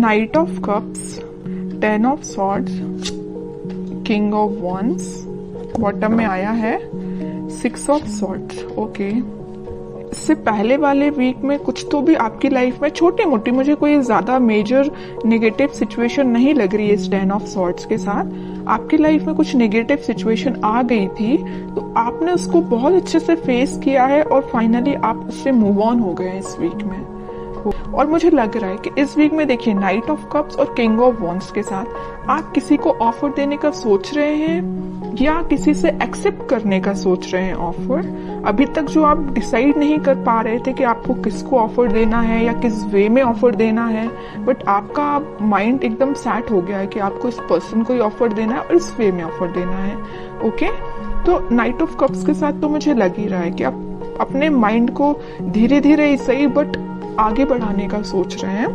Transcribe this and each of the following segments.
Night of cups, 10 of swords, king of wands, bottom में आया है 6 ऑफ सॉर्ड्स। ओके, इससे पहले वाले वीक में कुछ तो भी आपकी लाइफ में छोटी मोटी, मुझे कोई ज्यादा मेजर नेगेटिव सिचुएशन नहीं लग रही है इस 10 ऑफ सॉर्ड्स के साथ। आपकी लाइफ में कुछ नेगेटिव सिचुएशन आ गई थी, तो आपने उसको बहुत अच्छे से फेस किया है और फाइनली आप उससे मूव ऑन हो गए इस वीक में। और मुझे लग रहा है कि इस वीक में देखिए नाइट ऑफ कप्स और किंग ऑफ वॉन्ड्स के साथ आप किसी को ऑफर देने का सोच रहे हैं या किसी से एक्सेप्ट करने का सोच रहे हैं ऑफर। अभी तक जो आप डिसाइड नहीं कर पा रहे थे कि आपको किसको ऑफर देना है या किस वे में ऑफर देना है, बट आपका माइंड एकदम सेट हो गया है कि आपको इस पर्सन को ही ऑफर देना है और इस वे में ऑफर देना है। ओके, तो नाइट ऑफ कप्स के साथ तो मुझे लग ही रहा है कि आप अपने माइंड को धीरे धीरे ही सही बट आगे बढ़ाने का सोच रहे हैं।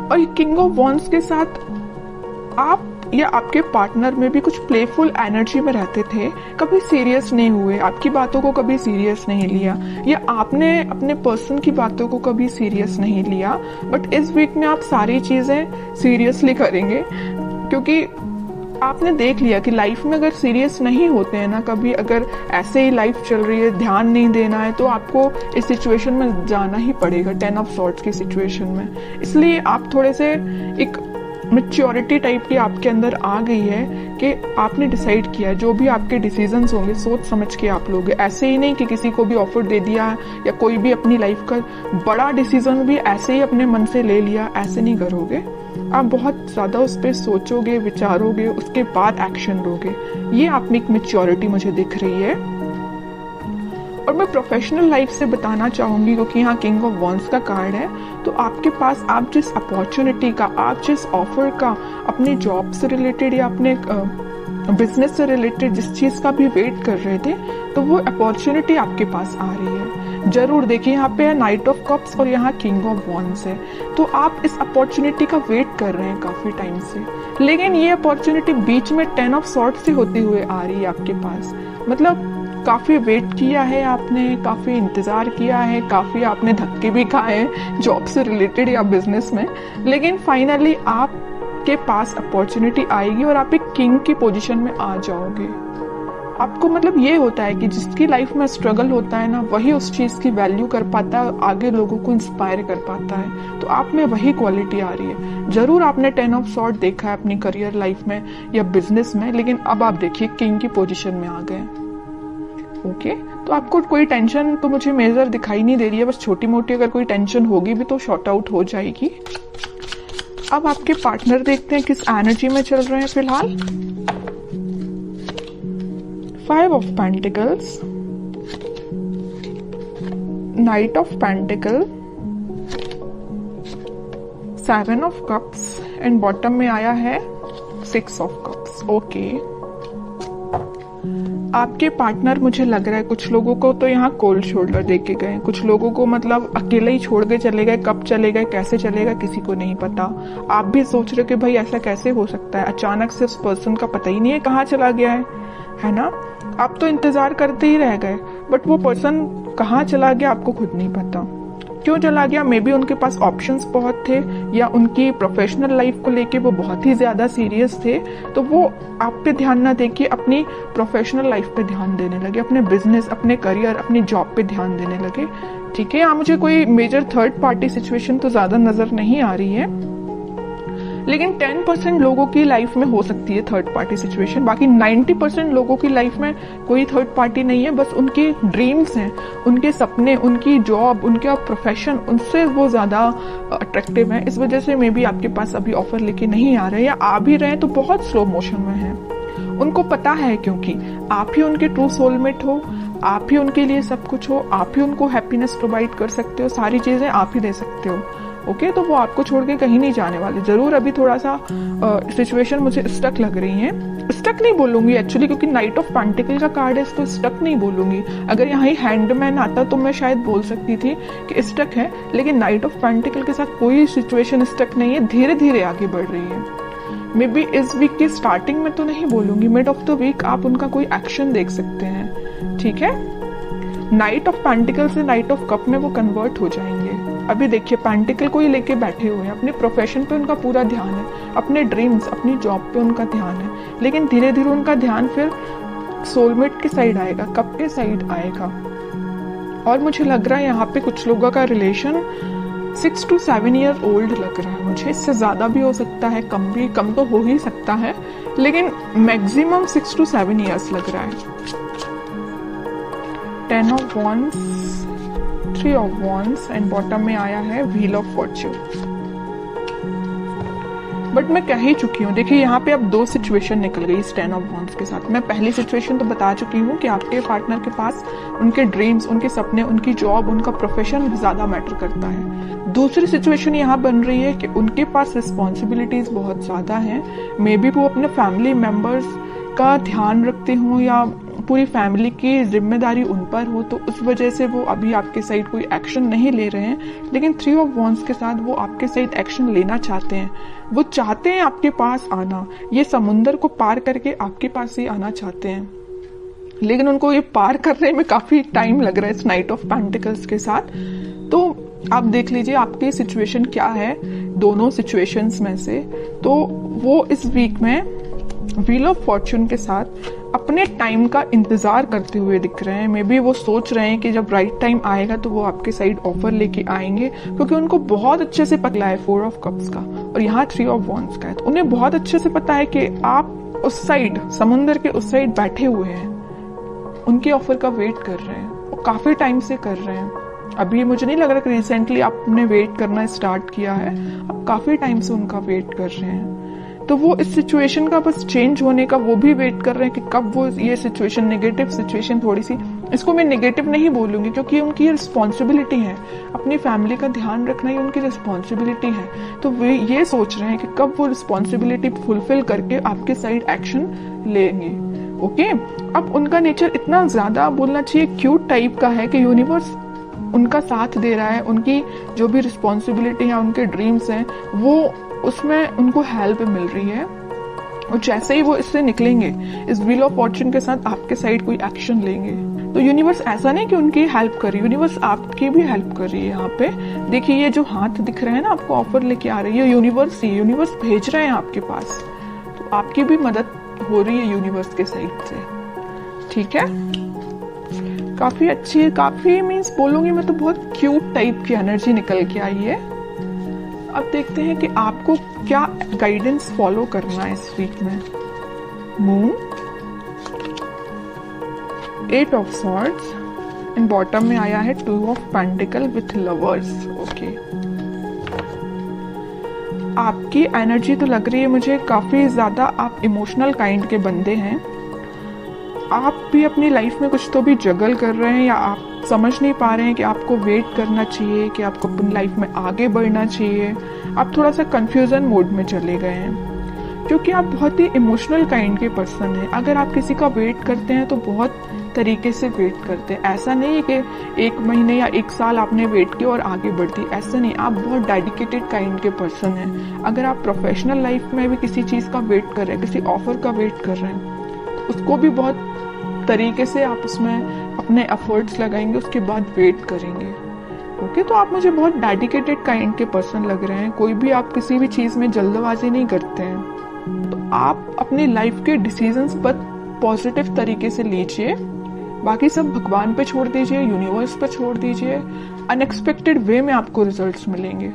और किंग ऑफ वॉन्ड्स के साथ आप या आपके पार्टनर में भी कुछ प्लेफुल एनर्जी में रहते थे, कभी सीरियस नहीं हुए, आपकी बातों को कभी सीरियस नहीं लिया या आपने अपने पर्सन की बातों को कभी सीरियस नहीं लिया। बट इस वीक में आप सारी चीजें सीरियसली करेंगे, क्योंकि आपने देख लिया कि लाइफ में अगर सीरियस नहीं होते हैं ना, कभी अगर ऐसे ही लाइफ चल रही है, ध्यान नहीं देना है, तो आपको इस सिचुएशन में जाना ही पड़ेगा, 10 ऑफ सॉर्ड्स की सिचुएशन में। इसलिए आप थोड़े से एक मैच्योरिटी टाइप की आपके अंदर आ गई है कि आपने डिसाइड किया, जो भी आपके डिसीजंस होंगे सोच समझ के आप लोगे। ऐसे ही नहीं कि किसी को भी ऑफर दे दिया या कोई भी अपनी लाइफ का बड़ा डिसीजन भी ऐसे ही अपने मन से ले लिया, ऐसे नहीं करोगे। आप बहुत ज्यादा उस पर सोचोगे, विचारोगे, उसके बाद एक्शन लोगे। ये आप में एक मैच्योरिटी मुझे दिख रही है। और मैं प्रोफेशनल लाइफ से बताना चाहूंगी, क्योंकि यहाँ किंग ऑफ वॉन्ड्स का कार्ड है, तो आपके पास आप जिस अपॉर्चुनिटी का, आप जिस ऑफर का, अपनी जॉब से रिलेटेड या अपने बिजनेस से रिलेटेड जिस चीज का भी वेट कर रहे थे, तो वो अपॉर्चुनिटी आपके पास आ रही है। जरूर देखिए, यहाँ पे है नाइट ऑफ कप्स और यहाँ किंग ऑफ वॉन्ड्स है, तो आप इस अपॉर्चुनिटी का वेट कर रहे हैं काफी टाइम से, लेकिन ये अपॉर्चुनिटी बीच में 10 ऑफ सॉर्ड्स से होती हुए आ रही है आपके पास। मतलब काफी वेट किया है आपने, काफी इंतजार किया है, काफी आपने धक्के भी खाए हैं जॉब से रिलेटेड या बिजनेस में, लेकिन फाइनली आपके पास अपॉर्चुनिटी आएगी और आप एक किंग की पोजीशन में आ जाओगे। आपको मतलब ये होता है कि जिसकी लाइफ में स्ट्रगल होता है ना, वही उस चीज की वैल्यू कर पाता है, आगे लोगों को इंस्पायर कर पाता है। तो आप में वही क्वालिटी आ रही है। जरूर आपने 10 ऑफ सॉर्ड देखा है अपनी करियर लाइफ में या बिजनेस में, लेकिन अब आप देखिए किंग की पोजीशन में आ गए। ओके, तो आपको कोई टेंशन तो मुझे मेजर दिखाई नहीं दे रही है, बस छोटी मोटी अगर कोई टेंशन होगी भी तो शॉर्ट आउट हो जाएगी। अब आपके पार्टनर देखते हैं किस एनर्जी में चल रहे हैं फिलहाल। 5 of pentacles, night of pentacle, 7 of cups and bottom में आया है 6 ऑफ कप्स। ओके, आपके पार्टनर मुझे लग रहा है कुछ लोगों को तो यहाँ कोल्ड शोल्डर दे के गए, कुछ लोगों को मतलब अकेले ही छोड़ के चले गए। कब चले गए, कैसे चले गए, किसी को नहीं पता। आप भी सोच रहे हो कि भाई ऐसा कैसे हो सकता है, अचानक से उस पर्सन का पता ही नहीं है कहाँ चला गया है ना। आप तो इंतजार करते ही रह गए, बट वो पर्सन कहाँ चला गया आपको खुद नहीं पता। क्यों चला गया, मे बी उनके पास ऑप्शंस बहुत थे या उनकी प्रोफेशनल लाइफ को लेके वो बहुत ही ज्यादा सीरियस थे, तो वो आप पे ध्यान ना देके अपनी प्रोफेशनल लाइफ पे ध्यान देने लगे, अपने बिजनेस, अपने करियर, अपनी जॉब पे ध्यान देने लगे। ठीक है, यहाँ मुझे कोई मेजर थर्ड पार्टी सिचुएशन तो ज्यादा नजर नहीं आ रही है, लेकिन 10% लोगों की लाइफ में हो सकती है थर्ड पार्टी सिचुएशन। बाकी 90% लोगों की लाइफ में कोई थर्ड पार्टी नहीं है, बस उनके ड्रीम्स हैं, उनके सपने, उनकी जॉब, उनका प्रोफेशन, उनसे वो ज्यादा अट्रैक्टिव है। इस वजह से मे बी आपके पास अभी ऑफर लेके नहीं आ रहे, या आ भी रहे हैं तो बहुत स्लो मोशन में है। उनको पता है क्योंकि आप ही उनके ट्रू सोलमेट हो, आप ही उनके लिए सब कुछ हो, आप ही उनको हैप्पीनेस प्रोवाइड कर सकते हो, सारी चीजें आप ही दे सकते हो। ओके, तो वो आपको छोड़ के कहीं नहीं जाने वाले। जरूर अभी थोड़ा सा सिचुएशन मुझे स्टक लग रही है। स्टक नहीं बोलूंगी एक्चुअली, क्योंकि नाइट ऑफ पेंटिकल का कार्ड है, तो स्टक नहीं बोलूंगी। अगर यहाँ हैंडमैन आता तो मैं शायद बोल सकती थी कि स्टक है, लेकिन नाइट ऑफ पेंटिकल के साथ कोई सिचुएशन स्टक नहीं है, धीरे धीरे आगे बढ़ रही है। मे बी इस वीक की स्टार्टिंग में तो नहीं बोलूंगी, मिड ऑफ द वीक आप उनका कोई एक्शन देख सकते हैं। ठीक है, नाइट ऑफ पेंटिकल से नाइट ऑफ कप में वो कन्वर्ट हो जाएंगे। अभी देखिए पेंटिकल को ही लेके बैठे हुए हैं, अपने प्रोफेशन पे उनका पूरा ध्यान है, अपने ड्रीम्स, अपनी जॉब पे उनका ध्यान है, लेकिन धीरे धीरे उनका ध्यान फिर सोलमेट के साइड आएगा, कब के साइड आएगा। और मुझे लग रहा है यहाँ पे कुछ लोगों का रिलेशन 6 to 7 ईयर ओल्ड लग रहा है मुझे, इससे ज़्यादा भी हो सकता है, कम तो हो ही सकता है, लेकिन मैक्सिमम 6 to 7 ईयर्स लग रहा है। 10 of Wands, 3 of Wands and bottom में आया है व्हील ऑफ फॉर्च्यून। बट मैं कह ही चुकी हूँ, देखिए यहाँ पे अब 2 सिचुएशन निकल गई इस 10 ऑफ वॉन्ड्स के साथ। मैं पहली सिचुएशन तो बता चुकी हूँ कि आपके पार्टनर के पास उनके ड्रीम्स, उनके सपने, उनकी जॉब, उनका प्रोफेशन ज्यादा मैटर करता है। दूसरी सिचुएशन यहाँ बन रही है कि उनके पास रिस्पॉन्सिबिलिटीज बहुत ज्यादा हैं, मे बी वो अपने फैमिली मेंबर्स का ध्यान रखते हों या पूरी फैमिली की जिम्मेदारी उन पर हो, तो उस वजह से वो अभी आपके साइड कोई एक्शन नहीं ले रहे हैं। लेकिन 3 ऑफ वॉन्ड्स के साथ वो आपके साइड एक्शन लेना चाहते हैं, वो चाहते हैं आपके पास आना, ये समुंदर को पार करके आपके पास ही आना चाहते हैं, लेकिन उनको ये पार करने में काफी टाइम लग रहा है इस नाइट ऑफ पेंटिकल्स के साथ। तो आप देख लीजिए आपकी सिचुएशन क्या है दोनों सिचुएशंस में से। तो वो इस वीक में व्हील ऑफ फॉर्च्यून के साथ अपने टाइम का इंतजार करते हुए दिख रहे हैं। मे बी वो सोच रहे हैं कि जब राइट टाइम आएगा तो वो आपके साइड ऑफर लेके आएंगे, क्योंकि उनको बहुत अच्छे से पता है 4 ऑफ कप्स का और यहाँ 3 ऑफ वॉन्ड्स का है। तो उन्हें बहुत अच्छे से पता है कि आप उस साइड, समुंदर के उस साइड बैठे हुए हैं, उनके ऑफर का वेट कर रहे हैं, वो काफी टाइम से कर रहे हैं। अभी मुझे नहीं लग रहा कि रिसेंटली आपने वेट करना स्टार्ट किया है, आप काफी टाइम से उनका वेट कर रहे हैं। तो वो इस सिचुएशन का बस चेंज होने का वो भी वेट कर रहे हैं कि कब वो ये सिचुएशन, नेगेटिव सिचुएशन, थोड़ी सी, इसको मैं नेगेटिव नहीं बोलूंगी क्योंकि उनकी ये रिस्पॉन्सिबिलिटी है, अपनी फैमिली का ध्यान रखना ही उनकी रिस्पॉन्सिबिलिटी है। तो वे ये सोच रहे हैं कि कब वो रिस्पॉन्सिबिलिटी फुलफिल करके आपके साइड एक्शन लेंगे। ओके, अब उनका नेचर इतना ज्यादा बोलना चाहिए क्यूट टाइप का है कि यूनिवर्स उनका साथ दे रहा है, उनकी जो भी रिस्पॉन्सिबिलिटी है, उनके ड्रीम्स हैं, वो उसमें उनको हेल्प मिल रही है। और जैसे ही वो इससे निकलेंगे, इस व्हील ऑफ फॉर्च्यून के साथ आपके साइड कोई एक्शन लेंगे, तो यूनिवर्स ऐसा नहीं कि उनकी हेल्प कर रही है, यूनिवर्स आपकी भी हेल्प कर रही है। यहाँ पे देखिए ये जो हाथ दिख रहे हैं ना, आपको ऑफर लेके आ रही है यूनिवर्स ही, यूनिवर्स भेज रहे हैं आपके पास, तो आपकी भी मदद हो रही है यूनिवर्स के साइड से। ठीक है, काफी अच्छी, काफी मीन्स बोलूंगी मैं तो बहुत क्यूट टाइप की एनर्जी निकल के आई है। अब देखते हैं कि आपको क्या गाइडेंस फॉलो करना है इस वीक में। Moon, 8 of swords and bottom में आया है 2 of pentacle with lovers. Okay, आपकी एनर्जी तो लग रही है मुझे काफी ज्यादा आप इमोशनल काइंड के बंदे हैं। आप भी अपनी लाइफ में कुछ तो भी जगल कर रहे हैं, या आप समझ नहीं पा रहे हैं कि आपको वेट करना चाहिए, कि आपको अपनी लाइफ में आगे बढ़ना चाहिए। आप थोड़ा सा कंफ्यूजन मोड में चले गए हैं, क्योंकि आप बहुत ही इमोशनल काइंड के पर्सन हैं। अगर आप किसी का वेट करते हैं तो बहुत तरीके से वेट करते हैं, ऐसा नहीं है कि 1 महीने या 1 साल आपने वेट किया और आगे बढ़ती, ऐसा नहीं। आप बहुत डेडिकेटेड काइंड के पर्सन हैं। अगर आप प्रोफेशनल लाइफ में भी किसी चीज का वेट कर रहे हैं, किसी ऑफर का वेट कर रहे हैं, तो उसको भी बहुत तरीके से आप उसमें अपने एफर्ट्स लगाएंगे, उसके बाद वेट करेंगे। ओके, तो आप मुझे बहुत डेडिकेटेड काइंड के पर्सन लग रहे हैं। कोई भी आप किसी भी चीज में जल्दबाजी नहीं करते हैं। तो आप अपनी लाइफ के डिसीजंस पर पॉजिटिव तरीके से लीजिए, बाकी सब भगवान पे छोड़ दीजिए, यूनिवर्स पे छोड़ दीजिए। अनएक्सपेक्टेड वे में आपको रिजल्ट्स मिलेंगे।